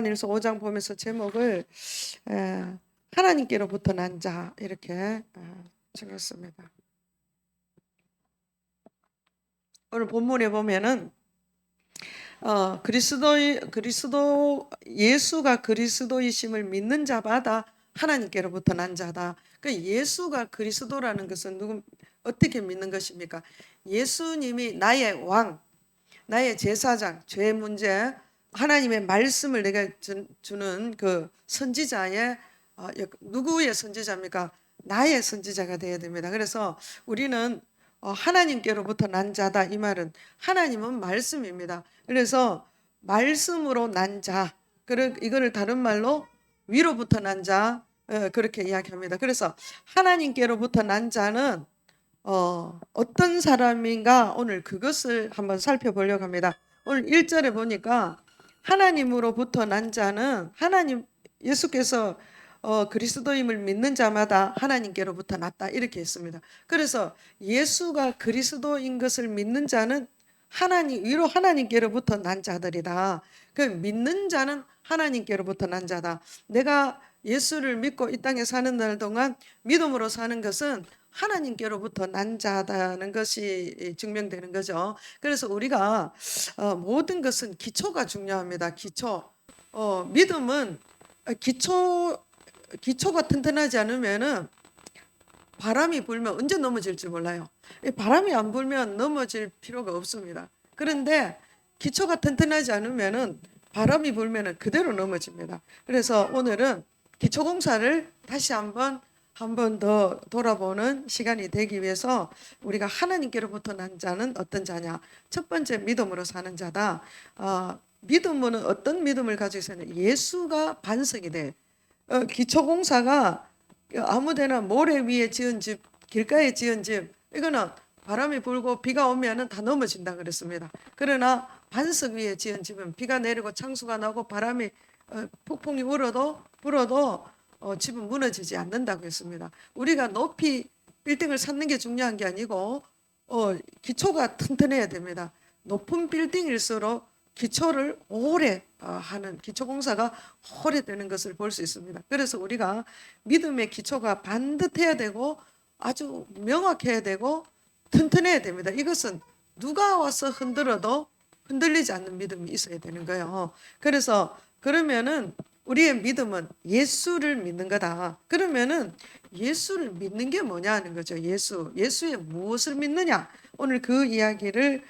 요한일서 5장 보면서 제목을 하나님께로부터 난 자 이렇게 적었습니다. 오늘 본문에 보면은 예수가 그리스도이심을 믿는 자마다 하나님께로부터 난 자다. 그 예수가 그리스도라는 것은 어떻게 믿는 것입니까? 예수님이 나의 왕, 나의 제사장, 죄 문제, 하나님의 말씀을 내게 주는 그 선지자의 누구의 선지자입니까? 나의 선지자가 되어야 됩니다. 그래서 우리는 하나님께로부터 난 자다. 이 말은 하나님은 말씀입니다. 그래서 말씀으로 난 자, 이거를 다른 말로 위로부터 난 자, 그렇게 이야기합니다. 그래서 하나님께로부터 난 자는 어떤 사람인가 오늘 그것을 한번 살펴보려고 합니다. 오늘 1절에 보니까 하나님으로부터 난 자는 예수께서 그리스도임을 믿는 자마다 하나님께로부터 났다 이렇게 했습니다. 그래서 예수가 그리스도인 것을 믿는 자는 위로 하나님께로부터 난 자들이다. 그 믿는 자는 하나님께로부터 난 자다. 내가 예수를 믿고 이 땅에 사는 날 동안 믿음으로 사는 것은 하나님께로부터 난 자다는 것이 증명되는 거죠. 그래서 우리가 모든 것은 기초가 중요합니다. 믿음은 기초가 튼튼하지 않으면은 바람이 불면 언제 넘어질지 몰라요. 바람이 안 불면 넘어질 필요가 없습니다. 그런데 기초가 튼튼하지 않으면은 바람이 불면은 그대로 넘어집니다. 그래서 오늘은 기초공사를 다시 한 번 더 돌아보는 시간이 되기 위해서 우리가 하나님께로부터 난 자는 어떤 자냐? 첫 번째 믿음으로 사는 자다. 믿음은 어떤 믿음을 가지고 있어요? 예수가 반석이 돼. 기초공사가 아무데나 모래 위에 지은 집, 길가에 지은 집, 이거는 바람이 불고 비가 오면은 다 넘어진다 그랬습니다. 그러나 반석 위에 지은 집은 비가 내리고 창수가 나고 바람이 폭풍이 불어도 집은 무너지지 않는다고 했습니다. 우리가 높이 빌딩을 쌓는 게 중요한 게 아니고 기초가 튼튼해야 됩니다. 높은 빌딩일수록 기초를 오래 하는 기초공사가 오래되는 것을 볼 수 있습니다. 그래서 우리가 믿음의 기초가 반듯해야 되고 아주 명확해야 되고 튼튼해야 됩니다. 이것은 누가 와서 흔들어도 흔들리지 않는 믿음이 있어야 되는 거예요. 그래서 그러면은 우리의 믿음은 예수를 믿는 거다. 그러면은 예수를 믿는 게 뭐냐 하는 거죠. 예수의 무엇을 믿느냐. 오늘 그 이야기를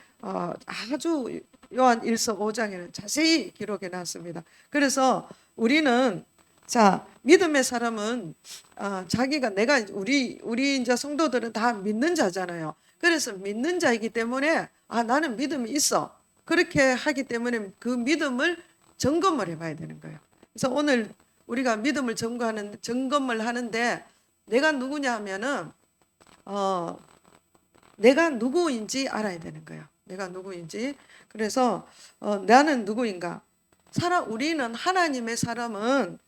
아주 요한일서 5장에는 자세히 기록해 놨습니다. 그래서 우리는 믿음의 사람은 자기가 우리 이제 성도들은 다 믿는 자잖아요. 그래서 믿는 자이기 때문에 나는 믿음이 있어. 그렇게 하기 때문에 그 믿음을 점검을 해봐야 되는 거예요. 그래서 오늘 우리가 믿음을 점검을 하는데 내가 누구냐 하면은 내가 누구인지 알아야 되는 거예요. 내가 누구인지. 그래서 나는 누구인가? 우리는 하나님의 사람은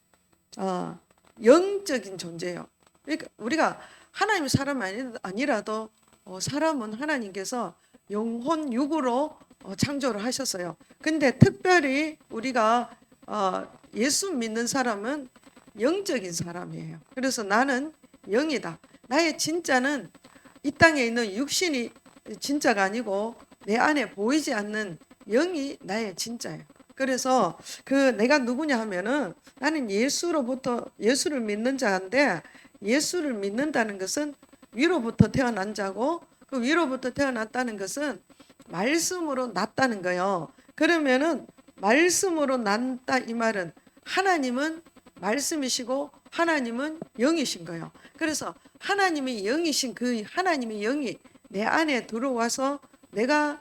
영적인 존재예요. 그러니까 우리가 하나님의 사람 아니라도 사람은 하나님께서 영혼 육으로 창조를 하셨어요. 근데 특별히 우리가 예수 믿는 사람은 영적인 사람이에요. 그래서 나는 영이다. 나의 진짜는 이 땅에 있는 육신이 진짜가 아니고 내 안에 보이지 않는 영이 나의 진짜예요. 그래서 내가 누구냐 하면은 나는 예수를 믿는 자인데 예수를 믿는다는 것은 위로부터 태어난 자고 그 위로부터 태어났다는 것은 말씀으로 났다는 거예요. 그러면은 말씀으로 난다 이 말은 하나님은 말씀이시고 하나님은 영이신 거예요. 그래서 하나님이 영이신 그 하나님의 영이 내 안에 들어와서 내가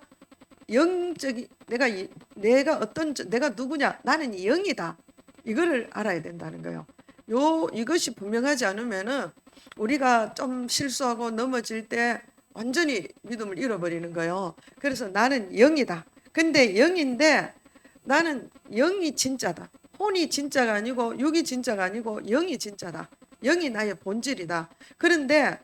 내가 누구냐? 나는 영이다. 이거를 알아야 된다는 거예요. 이것이 분명하지 않으면은 우리가 좀 실수하고 넘어질 때 완전히 믿음을 잃어버리는 거예요. 그래서 나는 영이다. 근데 영인데 나는 영이 진짜다. 혼이 진짜가 아니고 육이 진짜가 아니고 영이 진짜다. 영이 나의 본질이다. 그런데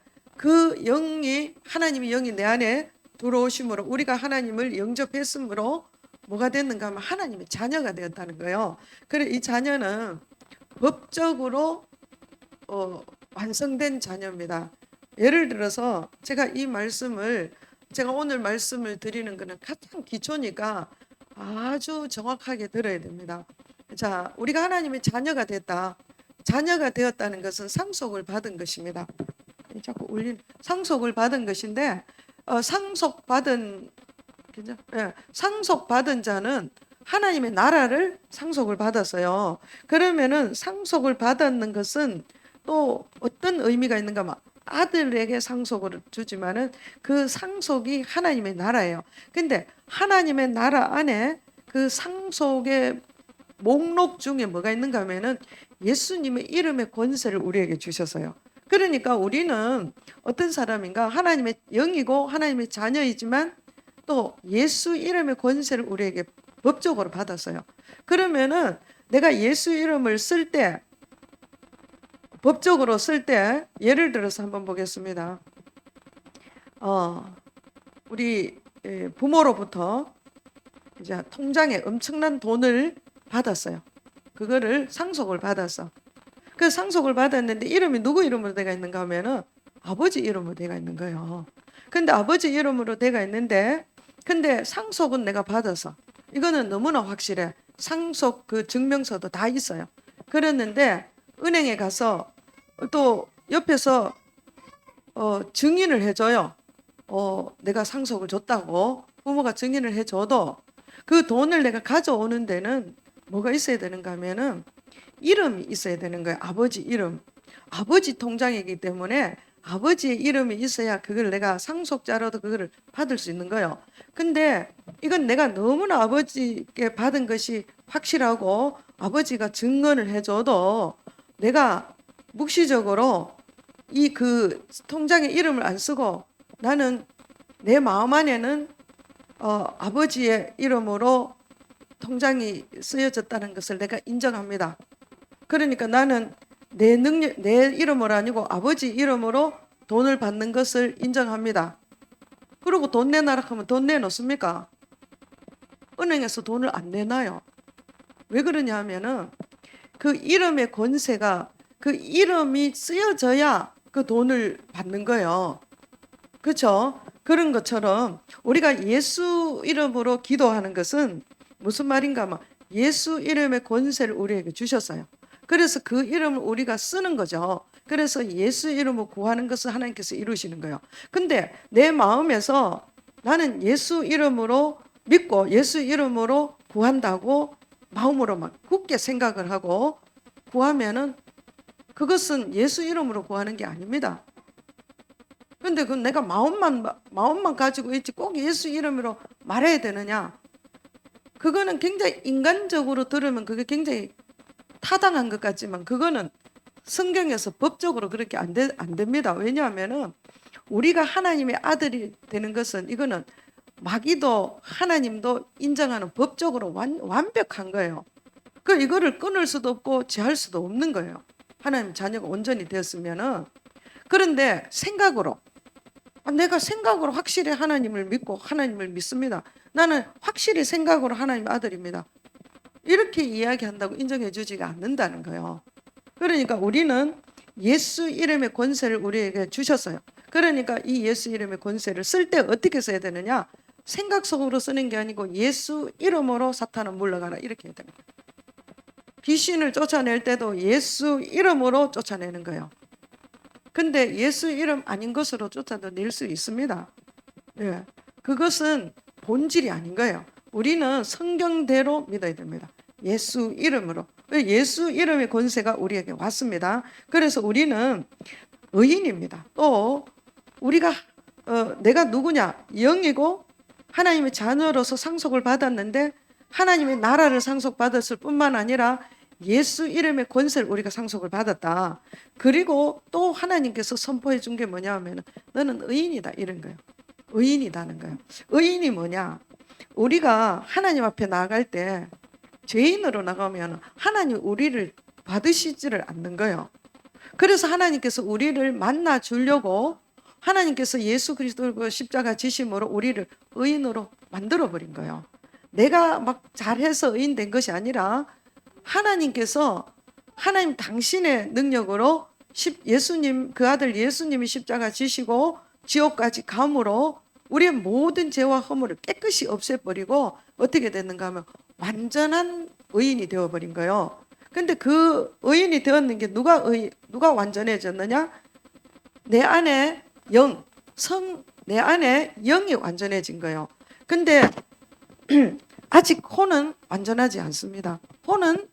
하나님의 영이 내 안에 들어오심으로 우리가 하나님을 영접했으므로 뭐가 됐는가 하면 하나님의 자녀가 되었다는 거예요. 그래 이 자녀는 법적으로 완성된 자녀입니다. 예를 들어서 제가 오늘 말씀을 드리는 것은 가장 기초니까 아주 정확하게 들어야 됩니다. 자, 우리가 하나님의 자녀가 됐다. 자녀가 되었다는 것은 상속을 받은 것입니다. 자꾸 상속을 받은 것인데 상속받은 자는 하나님의 나라를 상속을 받았어요. 그러면은 상속을 받았는 것은 또 어떤 의미가 있는가 하면 아들에게 상속을 주지만은 그 상속이 하나님의 나라예요. 근데 하나님의 나라 안에 그 상속의 목록 중에 뭐가 있는가 하면은 예수님의 이름의 권세를 우리에게 주셨어요. 그러니까 우리는 어떤 사람인가 하나님의 영이고 하나님의 자녀이지만 또 예수 이름의 권세를 우리에게 법적으로 받았어요. 그러면은 내가 예수 이름을 쓸 때 법적으로 쓸 때 예를 들어서 한번 보겠습니다. 우리 부모로부터 이제 통장에 엄청난 돈을 받았어요. 그거를 상속을 받았어. 그 상속을 받았는데 이름이 누구 이름으로 돼가 있는가 하면은 아버지 이름으로 돼가 있는 거예요. 근데 아버지 이름으로 돼가 있는데 근데 상속은 내가 받아서 이거는 너무나 확실해. 상속 그 증명서도 다 있어요. 그랬는데 은행에 가서 또 옆에서 증인을 해줘요. 내가 상속을 줬다고 부모가 증인을 해줘도 그 돈을 내가 가져오는 데는 뭐가 있어야 되는가 하면은 이름이 있어야 되는 거예요. 아버지 이름. 아버지 통장이기 때문에 아버지의 이름이 있어야 그걸 내가 상속자로도 그거를 받을 수 있는 거예요. 근데 이건 내가 너무나 아버지께 받은 것이 확실하고 아버지가 증언을 해줘도 내가 묵시적으로 이 그 통장에 이름을 안 쓰고 나는 내 마음 안에는 아버지의 이름으로 통장이 쓰여졌다는 것을 내가 인정합니다. 그러니까 나는 내 이름으로 아니고 아버지 이름으로 돈을 받는 것을 인정합니다. 그리고 돈 내놔라 하면 돈 내놓습니까? 은행에서 돈을 안 내놔요. 왜 그러냐 하면은 그 이름의 권세가 그 이름이 쓰여져야 그 돈을 받는 거예요. 그렇죠? 그런 것처럼 우리가 예수 이름으로 기도하는 것은 무슨 말인가 하면 예수 이름의 권세를 우리에게 주셨어요. 그래서 그 이름을 우리가 쓰는 거죠. 그래서 예수 이름으로 구하는 것을 하나님께서 이루시는 거예요. 근데 내 마음에서 나는 예수 이름으로 믿고 예수 이름으로 구한다고 마음으로 막 굳게 생각을 하고 구하면은 그것은 예수 이름으로 구하는 게 아닙니다. 근데 그 내가 마음만 가지고 있지 꼭 예수 이름으로 말해야 되느냐? 그거는 굉장히 인간적으로 들으면 그게 굉장히 타당한 것 같지만 그거는 성경에서 법적으로 그렇게 안 됩니다. 왜냐하면은 우리가 하나님의 아들이 되는 것은 이거는 마귀도 하나님도 인정하는 법적으로 완벽한 거예요. 이거를 끊을 수도 없고 제할 수도 없는 거예요. 하나님 자녀가 온전히 되었으면은. 그런데 생각으로 내가 생각으로 확실히 하나님을 믿고 하나님을 믿습니다. 나는 확실히 생각으로 하나님 아들입니다. 이렇게 이야기한다고 인정해 주지가 않는다는 거예요. 그러니까 우리는 예수 이름의 권세를 우리에게 주셨어요. 그러니까 이 예수 이름의 권세를 쓸 때 어떻게 써야 되느냐? 생각 속으로 쓰는 게 아니고 예수 이름으로 사탄은 물러가라 이렇게 해야 되는 거예요. 귀신을 쫓아낼 때도 예수 이름으로 쫓아내는 거예요. 근데 예수 이름 아닌 것으로 쫓아낼 수 있습니다. 네. 그것은 본질이 아닌 거예요. 우리는 성경대로 믿어야 됩니다. 예수 이름으로. 예수 이름의 권세가 우리에게 왔습니다. 그래서 우리는 의인입니다. 또 우리가 내가 누구냐? 영이고 하나님의 자녀로서 상속을 받았는데 하나님의 나라를 상속받았을 뿐만 아니라 예수 이름의 권세를 우리가 상속을 받았다. 그리고 또 하나님께서 선포해 준 게 뭐냐 하면 너는 의인이다 이런 거예요. 의인이다는 거예요. 의인이 뭐냐? 우리가 하나님 앞에 나아갈 때 죄인으로 나가면 하나님 우리를 받으시지를 않는 거예요. 그래서 하나님께서 우리를 만나 주려고 하나님께서 예수 그리스도 십자가 지심으로 우리를 의인으로 만들어 버린 거예요. 내가 막 잘해서 의인 된 것이 아니라 하나님께서 하나님 당신의 능력으로 예수님 그 아들 예수님이 십자가 지시고 지옥까지 감으로 우리의 모든 죄와 허물을 깨끗이 없애버리고 어떻게 됐는가 하면 완전한 의인이 되어버린 거예요. 근데 그 의인이 되었는 게 누가 완전해졌느냐? 내 안에 내 안에 영이 완전해진 거예요. 근데 아직 혼은 완전하지 않습니다. 혼은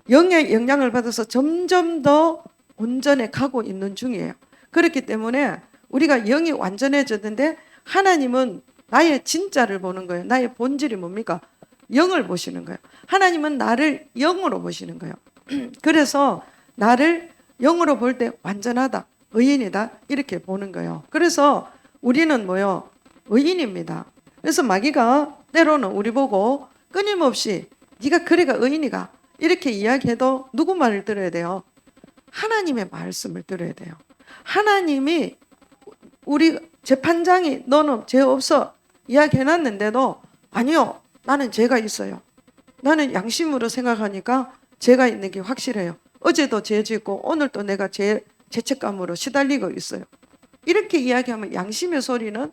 영의 영향을 받아서 점점 더 온전해 가고 있는 중이에요. 그렇기 때문에 우리가 영이 완전해졌는데 하나님은 나의 진짜를 보는 거예요. 나의 본질이 뭡니까? 영을 보시는 거예요. 하나님은 나를 영으로 보시는 거예요. 그래서 나를 영으로 볼 때 완전하다, 의인이다 이렇게 보는 거예요. 그래서 우리는 뭐요? 의인입니다. 그래서 마귀가 때로는 우리 보고 끊임없이 네가 그래가 의인이가 이렇게 이야기해도 누구 말을 들어야 돼요? 하나님의 말씀을 들어야 돼요. 하나님이 우리 재판장이 너는 죄 없어 이야기해놨는데도 아니요, 나는 죄가 있어요. 나는 양심으로 생각하니까 죄가 있는 게 확실해요. 어제도 죄 짓고 오늘도 내가 죄책감으로 시달리고 있어요. 이렇게 이야기하면 양심의 소리는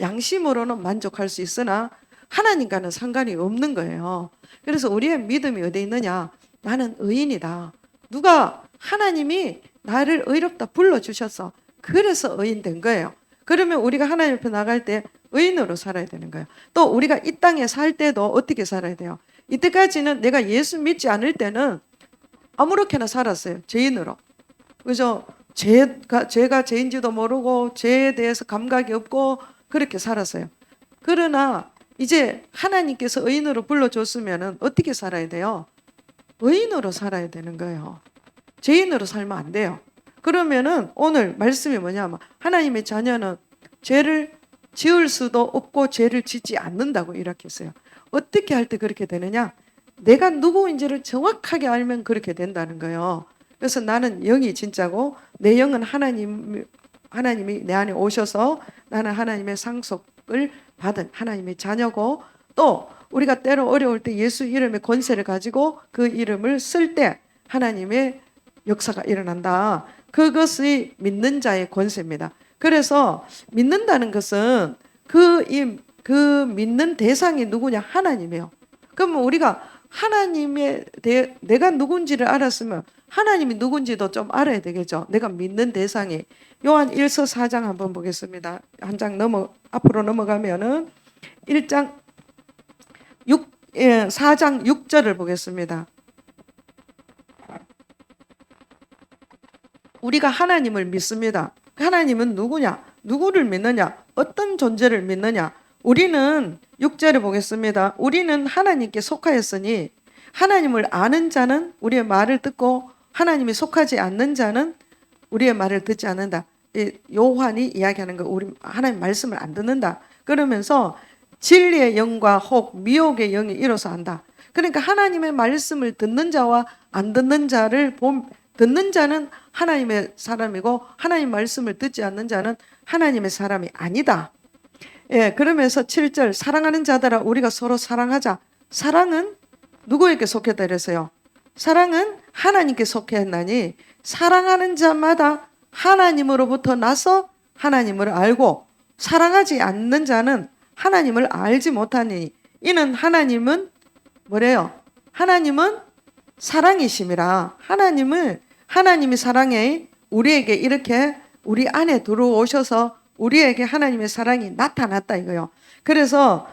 양심으로는 만족할 수 있으나 하나님과는 상관이 없는 거예요. 그래서 우리의 믿음이 어디 있느냐? 나는 의인이다. 누가 하나님이 나를 의롭다 불러주셔서 그래서 의인 된 거예요. 그러면 우리가 하나님 앞에 나갈 때 의인으로 살아야 되는 거예요. 또 우리가 이 땅에 살 때도 어떻게 살아야 돼요? 이때까지는 내가 예수 믿지 않을 때는 아무렇게나 살았어요. 죄인으로. 그죠? 죄가 죄인지도 모르고 죄에 대해서 감각이 없고 그렇게 살았어요. 그러나 이제 하나님께서 의인으로 불러줬으면 어떻게 살아야 돼요? 의인으로 살아야 되는 거예요. 죄인으로 살면 안 돼요. 그러면은 오늘 말씀이 뭐냐면 하나님의 자녀는 죄를 지을 수도 없고 죄를 짓지 않는다고 이렇게 했어요. 어떻게 할 때 그렇게 되느냐? 내가 누구인지를 정확하게 알면 그렇게 된다는 거예요. 그래서 나는 영이 진짜고 내 영은 하나님이 내 안에 오셔서 나는 하나님의 상속을 받은 하나님의 자녀고 또 우리가 때로 어려울 때 예수 이름의 권세를 가지고 그 이름을 쓸 때 하나님의 역사가 일어난다. 그것이 믿는 자의 권세입니다. 그래서 믿는다는 것은 그 믿는 대상이 누구냐? 하나님이에요. 그러면 우리가 내가 누군지를 알았으면 하나님이 누군지도 좀 알아야 되겠죠. 내가 믿는 대상이. 요한 1서 4장 한번 보겠습니다. 한 장 앞으로 넘어가면은 4장 6절을 보겠습니다. 우리가 하나님을 믿습니다. 하나님은 누구냐? 누구를 믿느냐? 어떤 존재를 믿느냐? 우리는 6절을 보겠습니다. 우리는 하나님께 속하였으니 하나님을 아는 자는 우리의 말을 듣고 하나님이 속하지 않는 자는 우리의 말을 듣지 않는다. 요한이 이야기하는 거 우리 하나님 말씀을 안 듣는다. 그러면서 진리의 영과 혹 미혹의 영이 일어서 한다. 그러니까 하나님의 말씀을 듣는 자와 안 듣는 자를 듣는 자는 하나님의 사람이고 하나님 말씀을 듣지 않는 자는 하나님의 사람이 아니다. 예, 그러면서 7절 사랑하는 자들아 우리가 서로 사랑하자. 사랑은 누구에게 속했다 그랬어요? 사랑은 하나님께 속했나니 사랑하는 자마다 하나님으로부터 나서 하나님을 알고 사랑하지 않는 자는 하나님을 알지 못하니 이는 하나님은 뭐래요? 하나님은 사랑이심이라. 하나님이 사랑해 우리에게 이렇게 우리 안에 들어오셔서 우리에게 하나님의 사랑이 나타났다 이거요. 그래서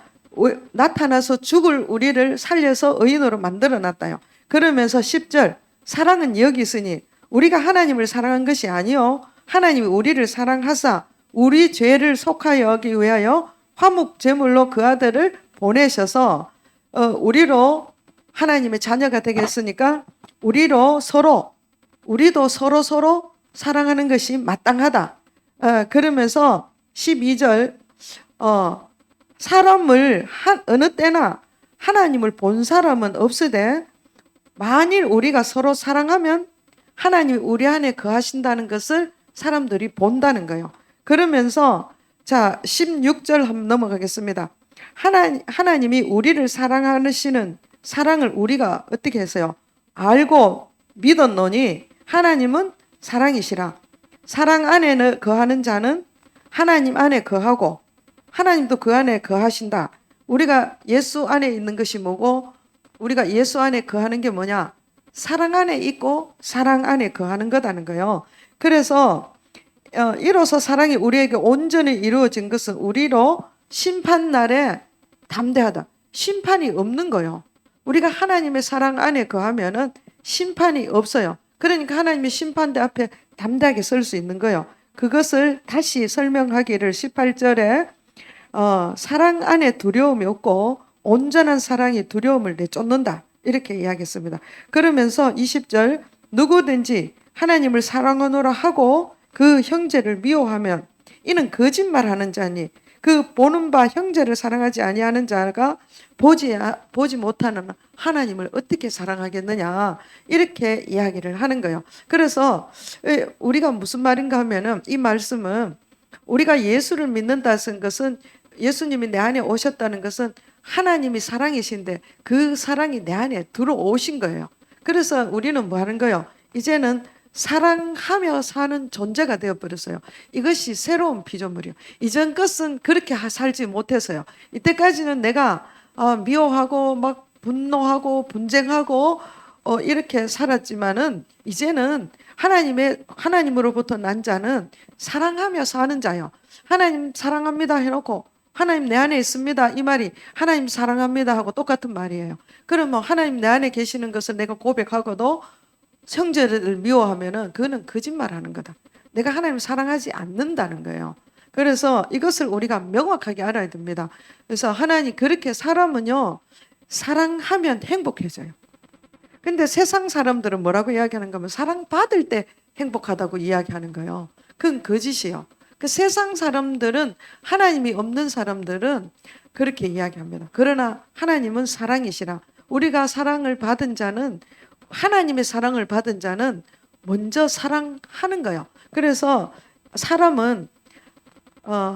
나타나서 죽을 우리를 살려서 의인으로 만들어 놨다요. 그러면서 10절 사랑은 여기 있으니 우리가 하나님을 사랑한 것이 아니요 하나님이 우리를 사랑하사 우리 죄를 속하여 하기 위하여 화목 제물로 그 아들을 보내셔서 우리로 하나님의 자녀가 되게 했으니까 우리도 서로 사랑하는 것이 마땅하다. 그러면서 12절 사람을 어느 때나 하나님을 본 사람은 없으되 만일 우리가 서로 사랑하면 하나님이 우리 안에 거하신다는 것을 사람들이 본다는 거예요. 그러면서 자 16절 한번 넘어가겠습니다. 하나님이 우리를 사랑하시는 사랑을 우리가 어떻게 했어요? 알고 믿었노니 하나님은 사랑이시라. 사랑 안에 거하는 자는 하나님 안에 거하고 하나님도 그 안에 거하신다. 우리가 예수 안에 있는 것이 뭐고 우리가 예수 안에 거하는 게 뭐냐? 사랑 안에 있고 사랑 안에 거하는 거다는 거예요. 그래서 이로써 사랑이 우리에게 온전히 이루어진 것은 우리로 심판날에 담대하다. 심판이 없는 거예요. 우리가 하나님의 사랑 안에 거하면은 심판이 없어요. 그러니까 하나님의 심판대 앞에 담대하게 설 수 있는 거예요. 그것을 다시 설명하기를 18절에 사랑 안에 두려움이 없고 온전한 사랑이 두려움을 내쫓는다. 이렇게 이야기했습니다. 그러면서 20절 누구든지 하나님을 사랑하노라 하고 그 형제를 미워하면 이는 거짓말하는 자니 그 보는 바 형제를 사랑하지 아니하는 자가 보지 못하는 하나님을 어떻게 사랑하겠느냐 이렇게 이야기를 하는 거예요. 그래서 우리가 무슨 말인가 하면은 이 말씀은 우리가 예수를 믿는다는 것은 예수님이 내 안에 오셨다는 것은 하나님이 사랑이신데 그 사랑이 내 안에 들어오신 거예요. 그래서 우리는 뭐 하는 거예요? 이제는 사랑하며 사는 존재가 되어버렸어요. 이것이 새로운 피조물이에요. 이전 것은 그렇게 살지 못해서요. 이때까지는 내가 미워하고 막 분노하고 분쟁하고 이렇게 살았지만은 이제는 하나님으로부터 난 자는 사랑하며 사는 자요. 하나님 사랑합니다 해놓고 하나님 내 안에 있습니다. 이 말이 하나님 사랑합니다 하고 똑같은 말이에요. 그러면 하나님 내 안에 계시는 것을 내가 고백하고도 형제를 미워하면은 그거는 거짓말하는 거다. 내가 하나님을 사랑하지 않는다는 거예요. 그래서 이것을 우리가 명확하게 알아야 됩니다. 그래서 하나님 그렇게 사람은요 사랑하면 행복해져요. 근데 세상 사람들은 뭐라고 이야기하는가 하면 사랑받을 때 행복하다고 이야기하는 거예요. 그건 거짓이에요. 그 세상 사람들은 하나님이 없는 사람들은 그렇게 이야기합니다. 그러나 하나님은 사랑이시라. 우리가 사랑을 받은 자는 하나님의 사랑을 받은 자는 먼저 사랑하는 거예요. 그래서 사람은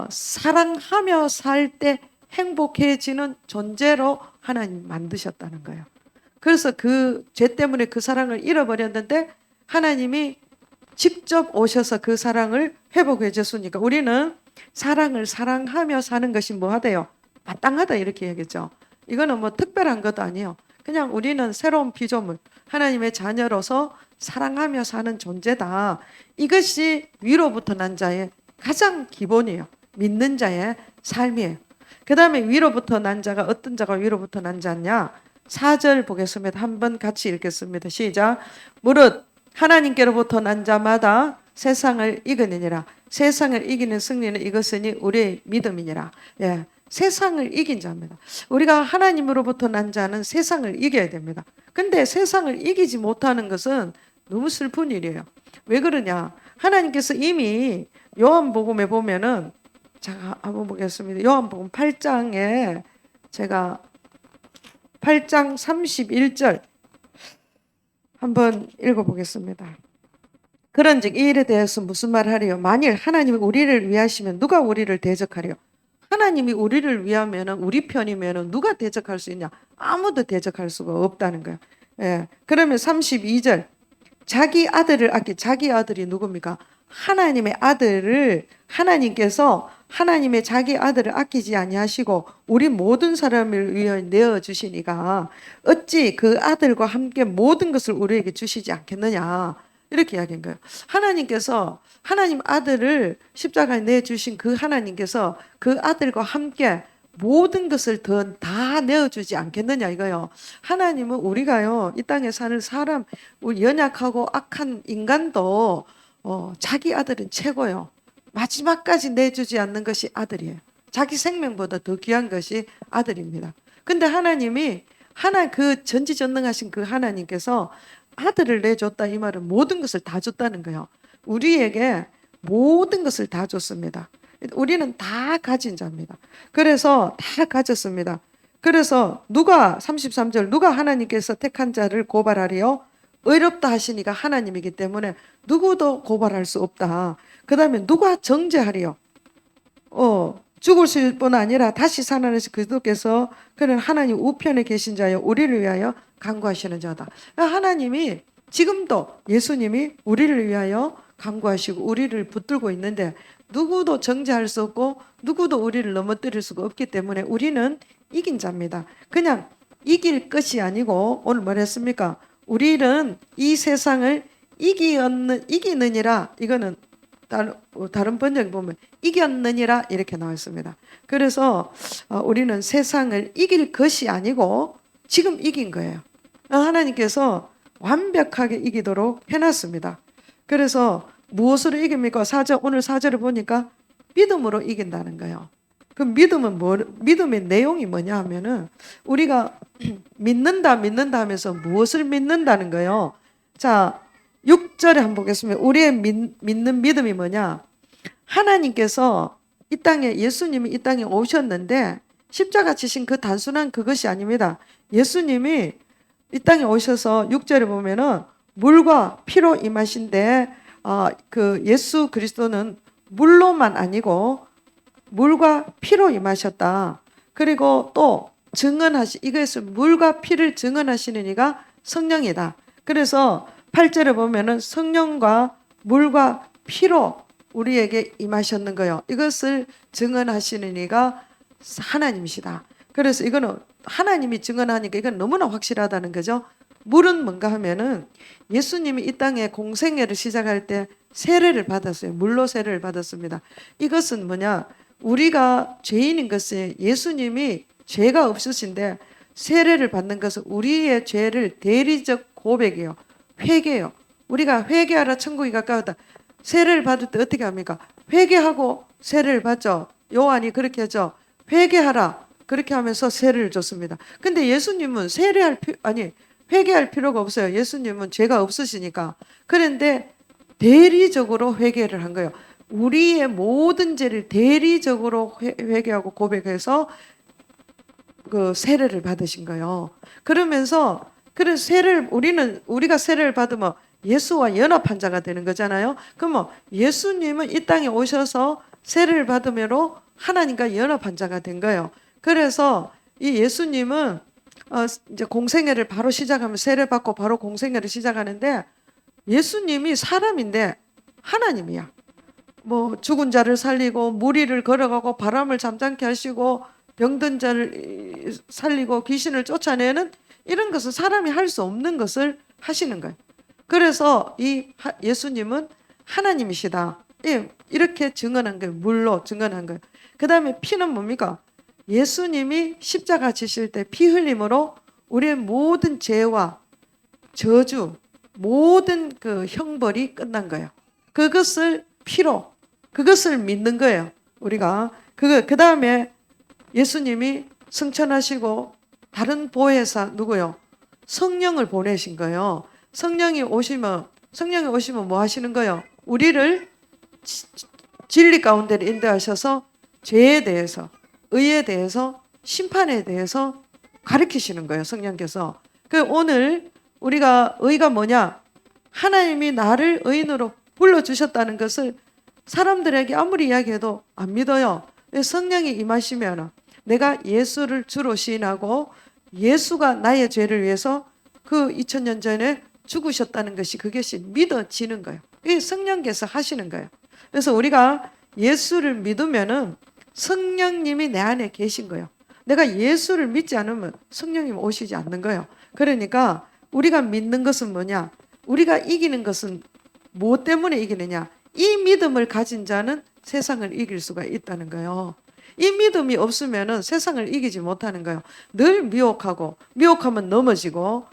사랑하며 살 때 행복해지는 존재로 하나님 만드셨다는 거예요. 그래서 그 죄 때문에 그 사랑을 잃어버렸는데 하나님이 직접 오셔서 그 사랑을 회복해 줬으니까 우리는 사랑을 사랑하며 사는 것이 뭐 하대요? 마땅하다 이렇게 얘기했죠. 이거는 뭐 특별한 것도 아니에요. 그냥 우리는 새로운 피조물, 하나님의 자녀로서 사랑하며 사는 존재다. 이것이 위로부터 난 자의 가장 기본이에요. 믿는 자의 삶이에요. 그 다음에 위로부터 난 자가 어떤 자가 위로부터 난 자냐? 4절 보겠습니다. 한번 같이 읽겠습니다. 시작. 무릇 하나님께로부터 난 자마다 세상을 이기느니라. 세상을 이기는 승리는 이것이니 우리의 믿음이니라. 예, 세상을 이긴 자입니다. 우리가 하나님으로부터 난 자는 세상을 이겨야 됩니다. 근데 세상을 이기지 못하는 것은 너무 슬픈 일이에요. 왜 그러냐? 하나님께서 이미 요한복음에 보면은 자, 한번 보겠습니다. 요한복음 8장에 제가 8장 31절 한번 읽어보겠습니다. 그런즉 이 일에 대해서 무슨 말하리요? 만일 하나님이 우리를 위하시면 누가 우리를 대적하리요? 하나님이 우리를 위하면 우리 편이면 누가 대적할 수 있냐? 아무도 대적할 수가 없다는 거예요. 예. 그러면 32절 자기 아들을 자기 아들이 누굽니까? 하나님의 아들을 하나님께서 하나님의 자기 아들을 아끼지 아니하시고 우리 모든 사람을 위해 내어 주시니까 어찌 그 아들과 함께 모든 것을 우리에게 주시지 않겠느냐 이렇게 이야기한 거예요. 하나님께서 하나님 아들을 십자가에 내주신 그 하나님께서 그 아들과 함께 모든 것을 다 내어주지 않겠느냐 이거요. 하나님은 우리가요 이 땅에 사는 사람 우리 연약하고 악한 인간도 자기 아들은 최고요. 마지막까지 내주지 않는 것이 아들이에요. 자기 생명보다 더 귀한 것이 아들입니다. 근데 하나님이 그 전지전능하신 그 하나님께서 아들을 내줬다 이 말은 모든 것을 다 줬다는 거예요. 우리에게 모든 것을 다 줬습니다. 우리는 다 가진 자입니다. 그래서 다 가졌습니다. 그래서 33절 누가 하나님께서 택한 자를 고발하리요? 의롭다 하시니까 하나님이기 때문에 누구도 고발할 수 없다. 그 다음에 누가 정죄하리요? 죽을 뿐 아니라 다시 살아나신 그리스도께서 그는 하나님 우편에 계신 자여 우리를 위하여 간구하시는 자다. 하나님이 지금도 예수님이 우리를 위하여 간구하시고 우리를 붙들고 있는데 누구도 정죄할 수 없고 누구도 우리를 넘어뜨릴 수가 없기 때문에 우리는 이긴 자입니다. 그냥 이길 것이 아니고 오늘 뭐랬습니까? 우리는 이 세상을 이기느니라. 이거는 다른 번역에 보면 이겼느니라 이렇게 나와 있습니다. 그래서 우리는 세상을 이길 것이 아니고 지금 이긴 거예요. 하나님께서 완벽하게 이기도록 해놨습니다. 그래서 무엇으로 이깁니까? 오늘 4절을 보니까 믿음으로 이긴다는 거예요. 그 믿음의 내용이 뭐냐 하면은 우리가 믿는다 하면서 무엇을 믿는다는 거예요. 자, 6절에 한번 보겠습니다. 우리의 믿는 믿음이 뭐냐? 하나님께서 이 땅에 예수님이 이 땅에 오셨는데 십자가 지신 그 단순한 그것이 아닙니다. 예수님이 이 땅에 오셔서 6절에 보면은 물과 피로 임하신데 그 예수 그리스도는 물로만 아니고 물과 피로 임하셨다. 그리고 또 이것을 물과 피를 증언하시는 이가 성령이다. 그래서 8절에 보면은 성령과 물과 피로 우리에게 임하셨는 거예요. 이것을 증언하시는 이가 하나님이시다. 그래서 이거는 하나님이 증언하니까 이건 너무나 확실하다는 거죠. 물은 뭔가 하면은 예수님이 이 땅에 공생애를 시작할 때 세례를 받았어요. 물로 세례를 받았습니다. 이것은 뭐냐? 우리가 죄인인 것은 예수님이 죄가 없으신데 세례를 받는 것은 우리의 죄를 대리적 고백이에요. 회개요. 우리가 회개하라 천국이 가까웠다. 세례를 받을 때 어떻게 합니까? 회개하고 세례를 받죠. 요한이 그렇게 하죠. 회개하라. 그렇게 하면서 세례를 줬습니다. 근데 예수님은 회개할 필요가 없어요. 예수님은 죄가 없으시니까. 그런데 대리적으로 회개를 한 거예요. 우리의 모든 죄를 대리적으로 회개하고 고백해서 그 세례를 받으신 거예요. 그러면서 우리가 세례를 받으면 예수와 연합한 자가 되는 거잖아요. 그러면 예수님은 이 땅에 오셔서 세례를 받음으로 하나님과 연합한 자가 된 거예요. 그래서 이 예수님은 이제 공생애를 바로 시작하면 세례 받고 바로 공생애를 시작하는데 예수님이 사람인데 하나님이야. 뭐 죽은 자를 살리고 무리를 걸어가고 바람을 잠잠케 하시고 병든 자를 살리고 귀신을 쫓아내는 이런 것은 사람이 할 수 없는 것을 하시는 거예요. 그래서 이 예수님은 하나님이시다. 이렇게 증언한 거예요. 물로 증언한 거예요. 그 다음에 피는 뭡니까? 예수님이 십자가 지실 때 피 흘림으로 우리의 모든 죄와 저주, 모든 그 형벌이 끝난 거예요. 그것을 믿는 거예요. 우리가 그 다음에 예수님이 승천하시고 다른 보혜사 누구요? 성령을 보내신 거예요. 성령이 오시면 뭐 하시는 거예요? 우리를 진리 가운데로 인도하셔서 죄에 대해서, 의에 대해서, 심판에 대해서 가르치시는 거예요. 성령께서. 오늘 우리가 의가 뭐냐? 하나님이 나를 의인으로 불러주셨다는 것을 사람들에게 아무리 이야기해도 안 믿어요. 성령이 임하시면 내가 예수를 주로 시인하고 예수가 나의 죄를 위해서 그 2000년 전에 죽으셨다는 그것이 믿어지는 거예요. 이게 성령께서 하시는 거예요. 그래서 우리가 예수를 믿으면은 성령님이 내 안에 계신 거예요. 내가 예수를 믿지 않으면 성령님 오시지 않는 거예요. 그러니까 우리가 믿는 것은 뭐냐? 우리가 이기는 것은 뭐 때문에 이기느냐? 이 믿음을 가진 자는 세상을 이길 수가 있다는 거예요. 이 믿음이 없으면 세상을 이기지 못하는 거예요. 늘 미혹하면 넘어지고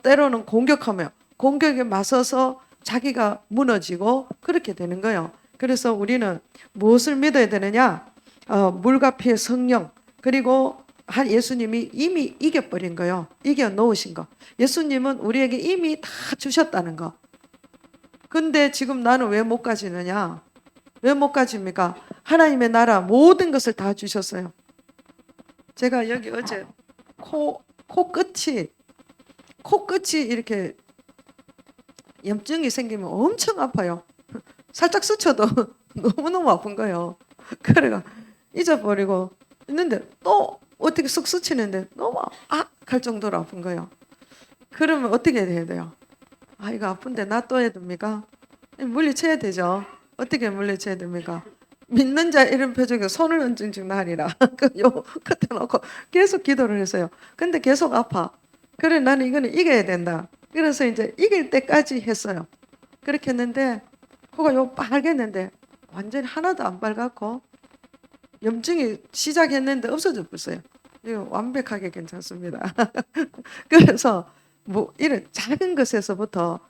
때로는 공격에 맞서서 자기가 무너지고 그렇게 되는 거예요. 그래서 우리는 무엇을 믿어야 되느냐? 물과 피의 성령 그리고 예수님이 이미 이겨버린 거예요. 이겨놓으신 거. 예수님은 우리에게 이미 다 주셨다는 거. 근데 지금 나는 왜 못 가지느냐? 왜 못 가집니까? 하나님의 나라 모든 것을 다 주셨어요. 제가 여기 어제 코끝이 이렇게 염증이 생기면 엄청 아파요. 살짝 스쳐도 너무너무 아픈 거예요. 그래가 잊어버리고 있는데 또 어떻게 쓱 스치는데 너무 할 정도로 아픈 거예요. 그러면 어떻게 해야 돼요? 이거 아픈데 놔둬야 됩니까? 물리쳐야 되죠. 어떻게 물리쳐야 됩니까? 믿는 자 이런 표정에 손을 얹은즉 나리라. 요 끝에 놓고 계속 기도를 했어요. 근데 계속 아파. 그래 나는 이거는 이겨야 된다. 그래서 이제 이길 때까지 했어요. 그렇게 했는데 코가 요 빨겠는데 완전히 하나도 안 빨갛고 염증이 시작했는데 없어져 버렸어요. 이거 완벽하게 괜찮습니다. 그래서 뭐 이런 작은 것에서부터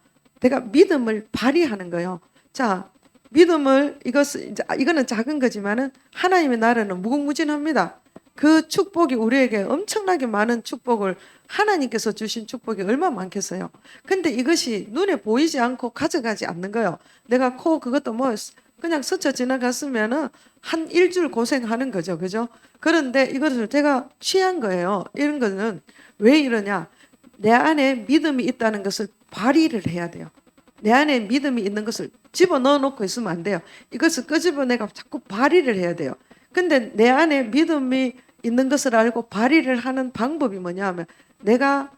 내가 믿음을 발휘하는 거예요. 자, 믿음을 이거는 작은 거지만은 하나님의 나라는 무궁무진합니다. 그 축복이 우리에게 엄청나게 많은 축복을 하나님께서 주신 축복이 얼마나 많겠어요. 근데 이것이 눈에 보이지 않고 가져가지 않는 거예요. 내가 그것도 뭐 그냥 스쳐 지나갔으면은 한 일주일 고생하는 거죠. 그죠? 그런데 이것을 제가 취한 거예요. 이런 거는 왜 이러냐? 내 안에 믿음이 있다는 것을 발휘를 해야 돼요. 내 안에 믿음이 있는 것을 집어넣어 놓고 있으면 안 돼요. 이것을 끄집어내가 자꾸 발휘를 해야 돼요. 근데 내 안에 믿음이 있는 것을 알고 발휘를 하는 방법이 뭐냐 하면 내가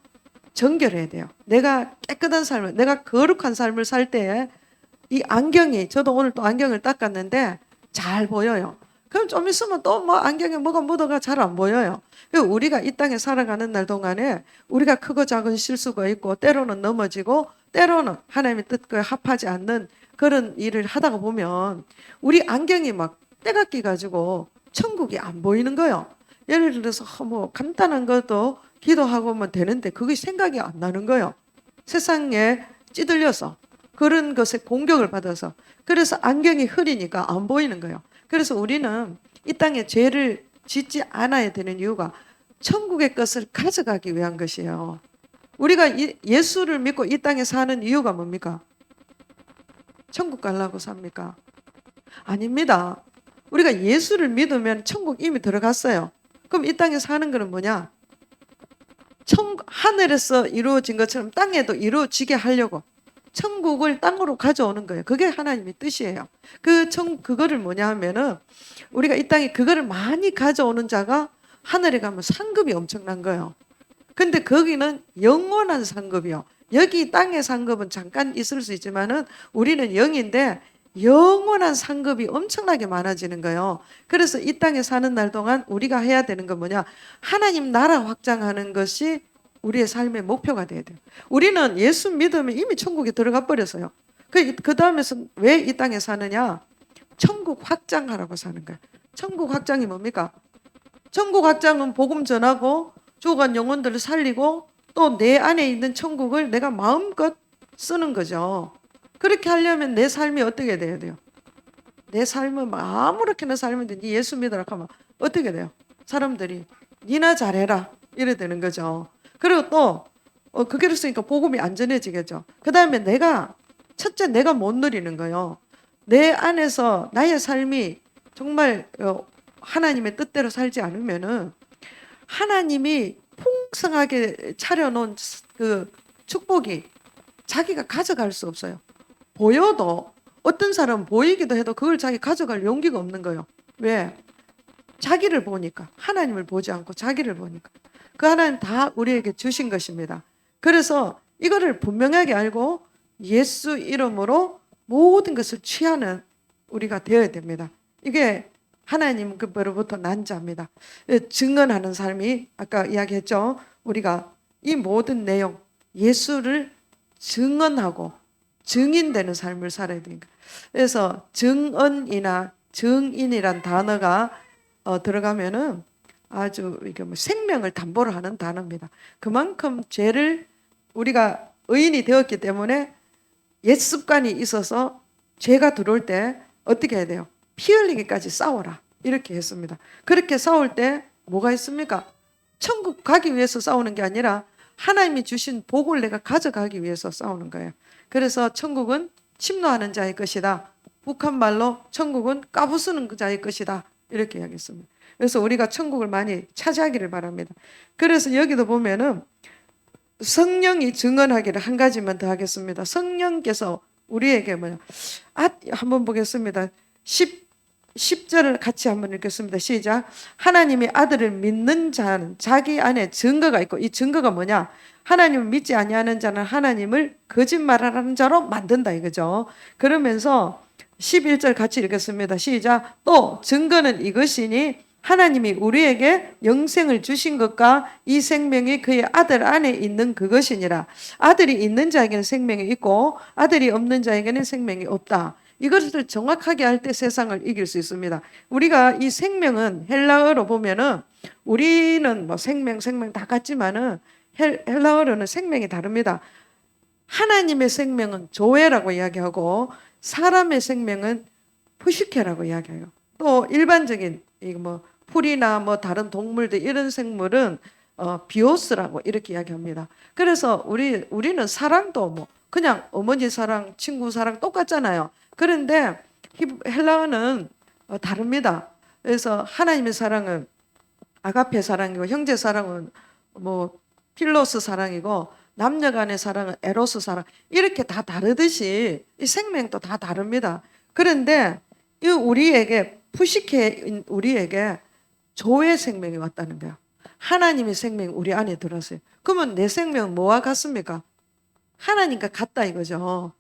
정결해야 돼요. 내가 깨끗한 삶을, 내가 거룩한 삶을 살 때에 이 안경이, 저도 오늘 또 안경을 닦았는데 잘 보여요. 그럼 좀 있으면 또 뭐 안경에 뭐가 묻어가 잘 안 보여요. 우리가 이 땅에 살아가는 날 동안에 우리가 크고 작은 실수가 있고 때로는 넘어지고 때로는 하나님의 뜻과 합하지 않는 그런 일을 하다가 보면 우리 안경이 막 때가 끼가지고 천국이 안 보이는 거예요. 예를 들어서 뭐 간단한 것도 기도하고만 되는데 그게 생각이 안 나는 거예요. 세상에 찌들려서 그런 것에 공격을 받아서 그래서 안경이 흐리니까 안 보이는 거예요. 그래서 우리는 이 땅에 죄를 짓지 않아야 되는 이유가 천국의 것을 가져가기 위한 것이에요. 우리가 예수를 믿고 이 땅에 사는 이유가 뭡니까? 천국 가려고 삽니까? 아닙니다. 우리가 예수를 믿으면 천국 이미 들어갔어요. 그럼 이 땅에 사는 거는 뭐냐? 하늘에서 이루어진 것처럼 땅에도 이루어지게 하려고 천국을 땅으로 가져오는 거예요. 그게 하나님의 뜻이에요. 그거를 뭐냐 하면은 우리가 이 땅에 그거를 많이 가져오는 자가 하늘에 가면 상급이 엄청난 거예요. 근데 거기는 영원한 상급이요. 여기 땅의 상급은 잠깐 있을 수 있지만은 우리는 영인데 영원한 상급이 엄청나게 많아지는 거예요. 그래서 이 땅에 사는 날 동안 우리가 해야 되는 건 뭐냐? 하나님 나라 확장하는 것이 우리의 삶의 목표가 돼야 돼요. 우리는 예수 믿으면 이미 천국에 들어가 버렸어요. 그 다음에서 왜 이 땅에 사느냐? 천국 확장하라고 사는 거예요. 천국 확장이 뭡니까? 천국 확장은 복음 전하고 죽어간 영혼들을 살리고 또 내 안에 있는 천국을 내가 마음껏 쓰는 거죠. 그렇게 하려면 내 삶이 어떻게 돼야 돼요? 내 삶은 아무렇게나 살면 돼. 네 예수 믿으라 하면 어떻게 돼요? 사람들이 니나 잘해라 이래 되는 거죠. 그리고 또 그렇게 쓰니까 복음이 안전해지겠죠. 그 다음에 첫째 내가 못 누리는 거예요. 내 안에서 나의 삶이 정말 하나님의 뜻대로 살지 않으면은 하나님이 풍성하게 차려놓은 그 축복이 자기가 가져갈 수 없어요. 보여도 어떤 사람은 보이기도 해도 그걸 자기 가져갈 용기가 없는 거예요. 왜? 자기를 보니까. 하나님을 보지 않고 자기를 보니까. 그 하나님 다 우리에게 주신 것입니다. 그래서 이거를 분명하게 알고 예수 이름으로 모든 것을 취하는 우리가 되어야 됩니다. 이게 하나님 그로부터 난 자입니다. 증언하는 삶이 아까 이야기했죠. 우리가 이 모든 내용 예수를 증언하고 증인되는 삶을 살아야 되니까. 그래서 증언이나 증인이란 단어가 들어가면은 아주 이게 뭐 생명을 담보로 하는 단어입니다. 그만큼 죄를 우리가 의인이 되었기 때문에 옛 습관이 있어서 죄가 들어올 때 어떻게 해야 돼요? 피 흘리기까지 싸워라 이렇게 했습니다. 그렇게 싸울 때 뭐가 있습니까? 천국 가기 위해서 싸우는 게 아니라 하나님이 주신 복을 내가 가져가기 위해서 싸우는 거예요. 그래서 천국은 침노하는 자의 것이다. 북한 말로 천국은 까부수는 자의 것이다. 이렇게 이야기했습니다. 그래서 우리가 천국을 많이 차지하기를 바랍니다. 그래서 여기도 보면은 성령이 증언하기를 한 가지만 더 하겠습니다. 성령께서 우리에게 한번 보겠습니다. 10절을 같이 한번 읽겠습니다. 시작. 하나님이 아들을 믿는 자는 자기 안에 증거가 있고, 이 증거가 뭐냐? 하나님을 믿지 아니하는 자는 하나님을 거짓말하는 자로 만든다 이거죠. 그러면서 11절 같이 읽겠습니다. 시작. 또 증거는 이것이니 하나님이 우리에게 영생을 주신 것과 이 생명이 그의 아들 안에 있는 그것이니라. 아들이 있는 자에게는 생명이 있고 아들이 없는 자에게는 생명이 없다. 이것을 정확하게 할 때 세상을 이길 수 있습니다. 우리가 이 생명은 헬라어로 보면은 우리는 뭐 생명 다 같지만은 헬라어로는 생명이 다릅니다. 하나님의 생명은 조회라고 이야기하고 사람의 생명은 푸시케라고 이야기해요. 또 일반적인 뭐 풀이나 뭐 다른 동물들 이런 생물은 비오스라고 이렇게 이야기합니다. 그래서 우리는 사랑도 뭐 그냥 어머니 사랑, 친구 사랑 똑같잖아요. 그런데 헬라어는 다릅니다. 그래서 하나님의 사랑은 아가페 사랑이고 형제 사랑은 뭐 필로스 사랑이고 남녀 간의 사랑은 에로스 사랑 이렇게 다 다르듯이 이 생명도 다 다릅니다. 그런데 이 우리에게 푸시케 우리에게 조의 생명이 왔다는 거야. 하나님의 생명이 우리 안에 들어왔어요. 그러면 내 생명은 뭐와 같습니까? 하나님과 같다 이거죠.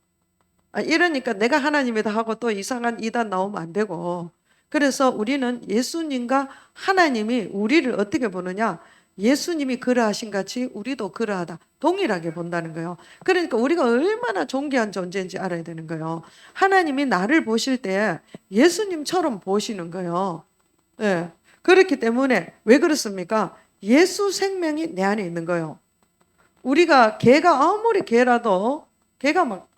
이러니까 내가 하나님이다 하고 또 이상한 이단 나오면 안 되고 그래서 우리는 예수님과 하나님이 우리를 어떻게 보느냐 예수님이 그러하신 같이 우리도 그러하다 동일하게 본다는 거예요. 그러니까 우리가 얼마나 존귀한 존재인지 알아야 되는 거예요. 하나님이 나를 보실 때 예수님처럼 보시는 거예요. 네. 그렇기 때문에 왜 그렇습니까? 예수 생명이 내 안에 있는 거예요. 우리가 개가 아무리 개라도 개가 막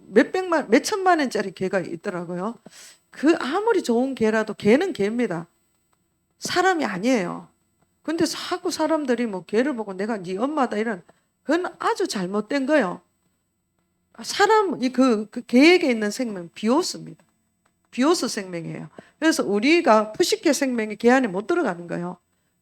몇 천만 원짜리 개가 있더라고요. 그 아무리 좋은 개라도 개는 개입니다. 사람이 아니에요. 근데 자꾸 사람들이 뭐 개를 보고 내가 네 엄마다 이런 그건 아주 잘못된 거예요. 사람 그 개에게 있는 생명 비오스입니다. 비오스 생명이에요. 그래서 우리가 푸시케 생명이 개 안에 못 들어가는 거예요.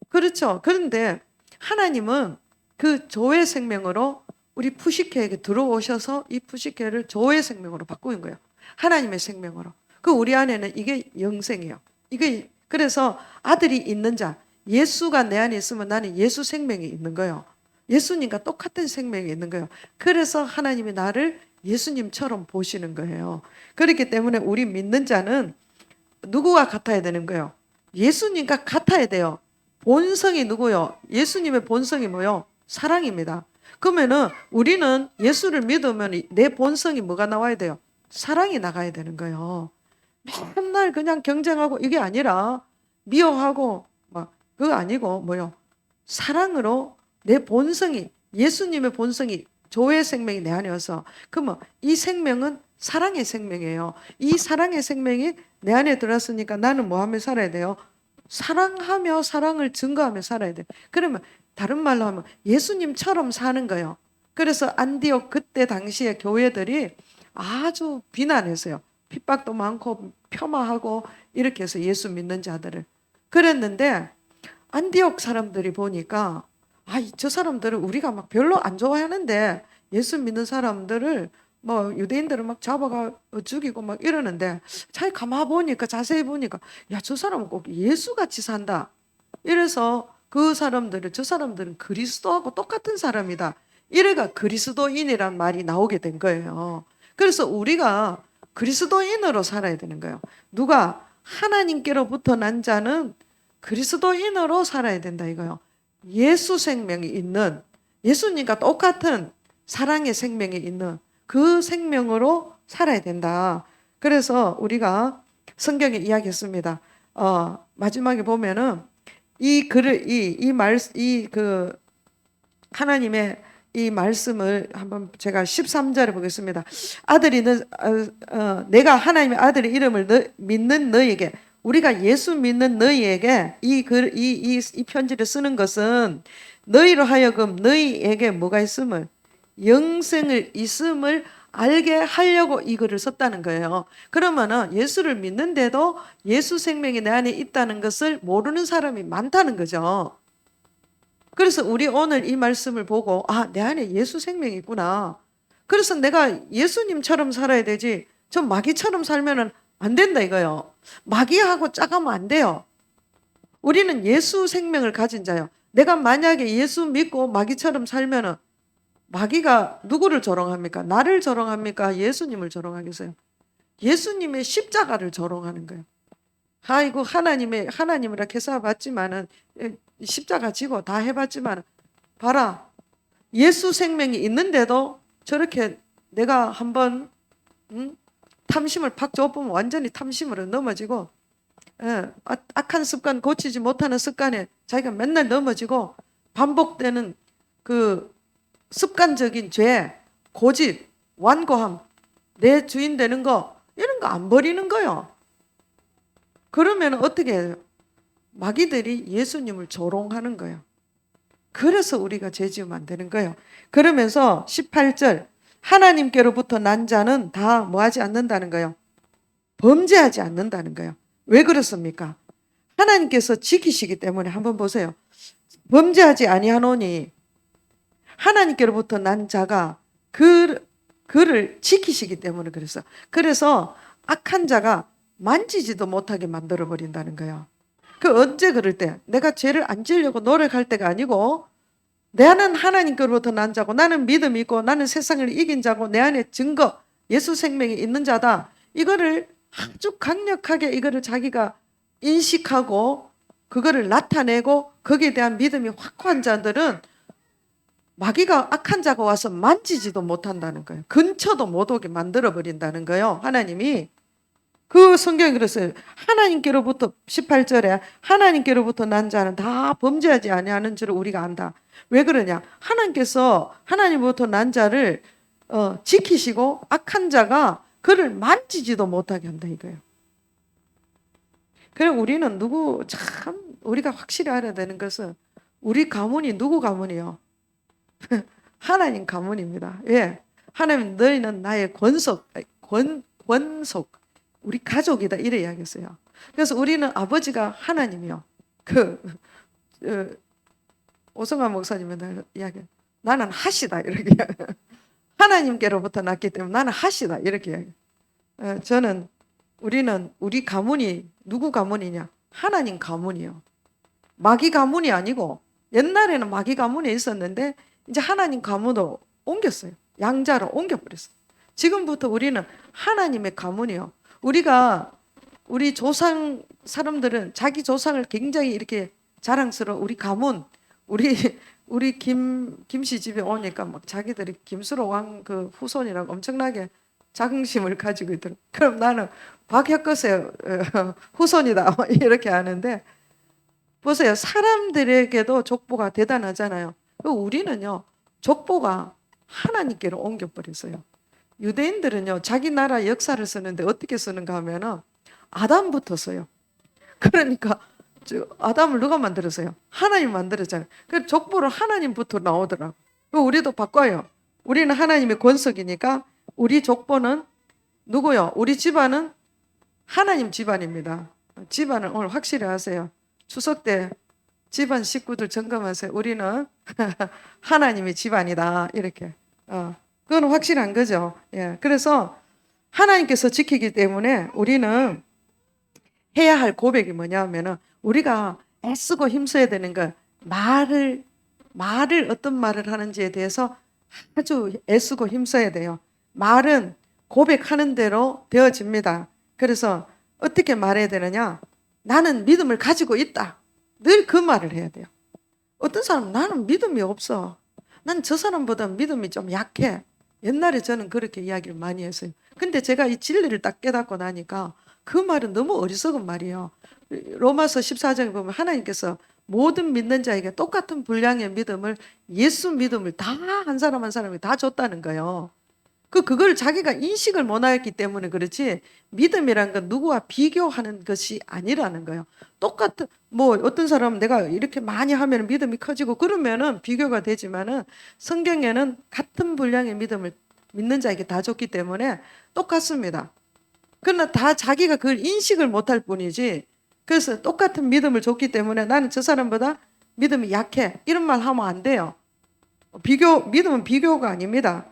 그렇죠. 그런데 하나님은 그 조의 생명으로 우리 푸시케에게 들어오셔서 이 푸시케를 조의 생명으로 바꾸는 거예요. 하나님의 생명으로. 그 우리 안에는 이게 영생이에요. 이게 그래서 아들이 있는 자, 예수가 내 안에 있으면 나는 예수 생명이 있는 거예요. 예수님과 똑같은 생명이 있는 거예요. 그래서 하나님이 나를 예수님처럼 보시는 거예요. 그렇기 때문에 우리 믿는 자는 누구와 같아야 되는 거예요? 예수님과 같아야 돼요. 본성이 누구요? 예수님의 본성이 뭐요? 사랑입니다. 그러면은 우리는 예수를 믿으면 내 본성이 뭐가 나와야 돼요? 사랑이 나가야 되는 거예요. 맨날 그냥 경쟁하고 이게 아니라 미워하고 막 그거 아니고 뭐요? 사랑으로 내 본성이 예수님의 본성이 조의 생명이 내 안에 와서 그러면 이 생명은 사랑의 생명이에요. 이 사랑의 생명이 내 안에 들어왔으니까 나는 뭐 하며 살아야 돼요? 사랑하며 사랑을 증거하며 살아야 돼요. 그러면 다른 말로 하면 예수님처럼 사는 거예요. 그래서 안디옥 그때 당시에 교회들이 아주 비난했어요. 핍박도 많고 폄하하고 이렇게 해서 예수 믿는 자들을. 그랬는데 안디옥 사람들이 보니까 저 사람들은 우리가 막 별로 안 좋아하는데 예수 믿는 사람들을 뭐 유대인들을 막 잡아가 죽이고 막 이러는데 잘 가만 보니까 자세히 보니까 저 사람은 꼭 예수같이 산다. 이래서 저 사람들은 그리스도하고 똑같은 사람이다. 이래가 그리스도인이란 말이 나오게 된 거예요. 그래서 우리가 그리스도인으로 살아야 되는 거예요. 누가 하나님께로부터 난 자는 그리스도인으로 살아야 된다 이거요. 예수 생명이 있는 예수님과 똑같은 사랑의 생명이 있는 그 생명으로 살아야 된다. 그래서 우리가 성경에 이야기했습니다. 마지막에 보면은 하나님의 이 말씀을 한번 제가 13절에 보겠습니다. 내가 하나님의 아들의 이름을 믿는 너희에게 우리가 예수 믿는 너희에게 이 편지를 쓰는 것은 너희로 하여금 너희에게 뭐가 있음을 영생을 있음을 알게 하려고 이 글을 썼다는 거예요. 그러면은 예수를 믿는데도 예수 생명이 내 안에 있다는 것을 모르는 사람이 많다는 거죠. 그래서 우리 오늘 이 말씀을 보고 내 안에 예수 생명이 있구나. 그래서 내가 예수님처럼 살아야 되지 저 마귀처럼 살면은 안 된다 이거예요. 마귀하고 짝하면 안 돼요. 우리는 예수 생명을 가진 자요. 내가 만약에 예수 믿고 마귀처럼 살면은 마귀가 누구를 조롱합니까? 나를 조롱합니까? 예수님을 조롱하겠어요? 예수님의 십자가를 조롱하는 거예요. 아이고 하나님이라 개사 받지만은 십자가 지고 다 해봤지만 봐라, 예수 생명이 있는데도 저렇게 내가 한번 탐심을 팍 줘보면 완전히 탐심으로 넘어지고, 악한 습관, 고치지 못하는 습관에 자기가 맨날 넘어지고 반복되는 그 습관적인 죄, 고집, 완고함, 내 주인 되는 거, 이런 거 안 버리는 거요. 그러면 어떻게 해요? 마귀들이 예수님을 조롱하는 거예요. 그래서 우리가 죄 지으면 안 되는 거예요. 그러면서 18절, 하나님께로부터 난 자는 다 뭐하지 않는다는 거예요. 범죄하지 않는다는 거예요. 왜 그렇습니까? 하나님께서 지키시기 때문에. 한번 보세요. 범죄하지 아니하노니 하나님께로부터 난 자가 그를 지키시기 때문에 그랬어. 그래서 악한 자가 만지지도 못하게 만들어 버린다는 거예요. 그 언제 그럴 때? 내가 죄를 안 지으려고 노력할 때가 아니고, 나는 하나님께로부터 난 자고, 나는 믿음이 있고, 나는 세상을 이긴 자고, 내 안에 증거, 예수 생명이 있는 자다. 이거를 아주 강력하게 이거를 자기가 인식하고 그거를 나타내고 거기에 대한 믿음이 확고한 자들은 마귀가, 악한 자가 와서 만지지도 못한다는 거예요. 근처도 못 오게 만들어 버린다는 거예요. 하나님이. 그 성경이 그랬어요. 하나님께로부터 18절에 하나님께로부터 난 자는 다 범죄하지 아니하는 줄을 우리가 안다. 왜 그러냐? 하나님께서 하나님부터 난 자를 지키시고 악한 자가 그를 만지지도 못하게 한다 이거예요. 그래 우리는 우리가 확실히 알아야 되는 것은 우리 가문이 누구 가문이요? 하나님 가문입니다. 예. 하나님, 너희는 나의 권속, 우리 가족이다 이래 이야기했어요. 그래서 우리는 아버지가 하나님이요. 오성환 목사님은 날 이야기, 나는 하시다 이렇게 하나님께로부터 났기 때문에 나는 하시다 이렇게 이야기. 우리 가문이 누구 가문이냐? 하나님 가문이요. 마귀 가문이 아니고, 옛날에는 마귀 가문에 있었는데 이제 하나님 가문으로 옮겼어요. 양자로 옮겨버렸어요. 지금부터 우리는 하나님의 가문이요. 우리 조상 사람들은 자기 조상을 굉장히 이렇게 자랑스러워. 우리 가문, 우리 김씨 집에 오니까 막 자기들이 김수로 왕 그 후손이라고 엄청나게 자긍심을 가지고 있더라고요. 그럼 나는 박혁거세 후손이다 이렇게 하는데, 보세요. 사람들에게도 족보가 대단하잖아요. 우리는요, 족보가 하나님께로 옮겨버렸어요. 유대인들은요, 자기 나라 역사를 쓰는데 어떻게 쓰는가 하면은 아담부터 써요. 그러니까 아담을 누가 만들었어요? 하나님 만들었잖아요. 그 족보를 하나님부터 나오더라고. 우리도 바꿔요. 우리는 하나님의 권속이니까 우리 족보는 누구요? 우리 집안은 하나님 집안입니다. 집안을 오늘 확실히 하세요. 추석 때 집안 식구들 점검하세요. 우리는 하나님의 집안이다. 이렇게. 그건 확실한 거죠. 예. 그래서 하나님께서 지키기 때문에 우리는 해야 할 고백이 뭐냐 하면은, 우리가 애쓰고 힘써야 되는 거, 말을 어떤 말을 하는지에 대해서 아주 애쓰고 힘써야 돼요. 말은 고백하는 대로 되어집니다. 그래서 어떻게 말해야 되느냐? 나는 믿음을 가지고 있다. 늘 그 말을 해야 돼요. 어떤 사람은 나는 믿음이 없어. 난 저 사람보다 믿음이 좀 약해. 옛날에 저는 그렇게 이야기를 많이 했어요. 근데 제가 이 진리를 딱 깨닫고 나니까 그 말은 너무 어리석은 말이에요. 로마서 14장에 보면 하나님께서 모든 믿는 자에게 똑같은 분량의 믿음을, 예수 믿음을 다 한 사람 한 사람이 다 줬다는 거예요. 그걸 자기가 인식을 못했기 때문에 그렇지, 믿음이란 건 누구와 비교하는 것이 아니라는 거예요. 똑같은, 어떤 사람은 내가 이렇게 많이 하면 믿음이 커지고 그러면은 비교가 되지만은, 성경에는 같은 분량의 믿음을 믿는 자에게 다 줬기 때문에 똑같습니다. 그러나 다 자기가 그걸 인식을 못할 뿐이지, 그래서 똑같은 믿음을 줬기 때문에 나는 저 사람보다 믿음이 약해 이런 말 하면 안 돼요. 믿음은 비교가 아닙니다.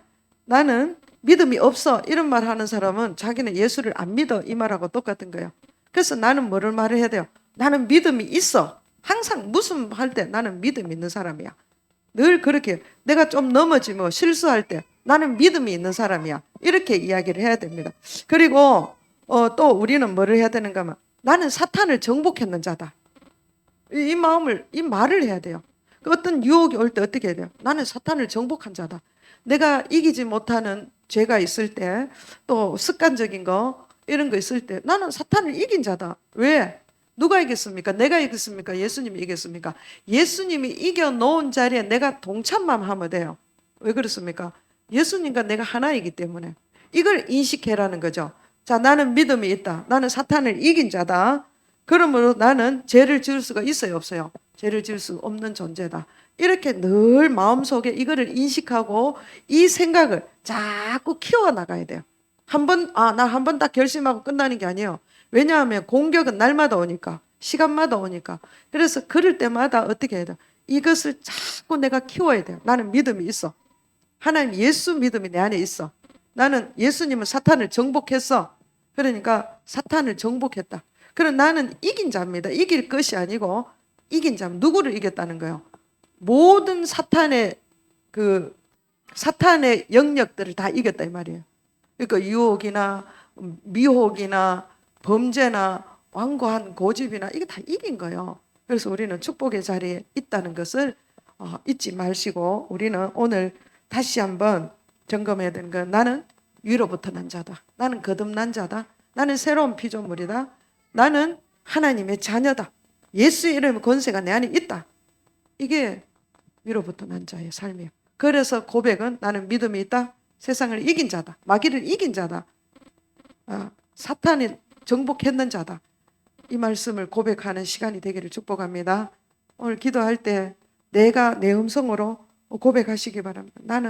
나는 믿음이 없어 이런 말 하는 사람은 자기는 예수를 안 믿어 이 말하고 똑같은 거예요. 그래서 나는 뭐를 말해야 돼요? 나는 믿음이 있어. 항상 무슨 할 때 나는 믿음이 있는 사람이야. 늘 그렇게 내가 좀 넘어지면 실수할 때 나는 믿음이 있는 사람이야. 이렇게 이야기를 해야 됩니다. 그리고 또 우리는 뭐를 해야 되는가 하면 나는 사탄을 정복했는 자다. 이 마음을, 이 말을 해야 돼요. 그 어떤 유혹이 올 때 어떻게 해야 돼요? 나는 사탄을 정복한 자다. 내가 이기지 못하는 죄가 있을 때, 또 습관적인 거, 이런 거 있을 때, 나는 사탄을 이긴 자다. 왜? 누가 이겼습니까? 내가 이겼습니까? 예수님이 이겼습니까? 예수님이 이겨놓은 자리에 내가 동참만 하면 돼요. 왜 그렇습니까? 예수님과 내가 하나이기 때문에. 이걸 인식해라는 거죠. 자, 나는 믿음이 있다. 나는 사탄을 이긴 자다. 그러므로 나는 죄를 지을 수가 있어요, 없어요? 죄를 지을 수 없는 존재다. 이렇게 늘 마음속에 이거를 인식하고 이 생각을 자꾸 키워나가야 돼요. 나 한 번 딱 결심하고 끝나는 게 아니에요. 왜냐하면 공격은 날마다 오니까, 시간마다 오니까. 그래서 그럴 때마다 어떻게 해야 돼요? 이것을 자꾸 내가 키워야 돼요. 나는 믿음이 있어. 하나님 예수 믿음이 내 안에 있어. 나는 예수님은 사탄을 정복했어. 그러니까 사탄을 정복했다. 그럼 나는 이긴 자입니다. 이길 것이 아니고 이긴 자. 누구를 이겼다는 거예요? 모든 사탄의 영역들을 다 이겼다 이 말이에요. 그러니까 유혹이나 미혹이나 범죄나 완고한 고집이나 이게 다 이긴 거예요. 그래서 우리는 축복의 자리에 있다는 것을 잊지 마시고 우리는 오늘 다시 한번 점검해야 되는 건 나는 위로부터 난 자다. 나는 거듭난 자다. 나는 새로운 피조물이다. 나는 하나님의 자녀다. 예수의 이름의 권세가 내 안에 있다. 이게 위로부터 난 자의 삶이에요. 그래서 고백은 나는 믿음이 있다. 세상을 이긴 자다. 마귀를 이긴 자다. 사탄이 정복했는 자다. 이 말씀을 고백하는 시간이 되기를 축복합니다. 오늘 기도할 때 내가 내 음성으로 고백하시기 바랍니다. 나는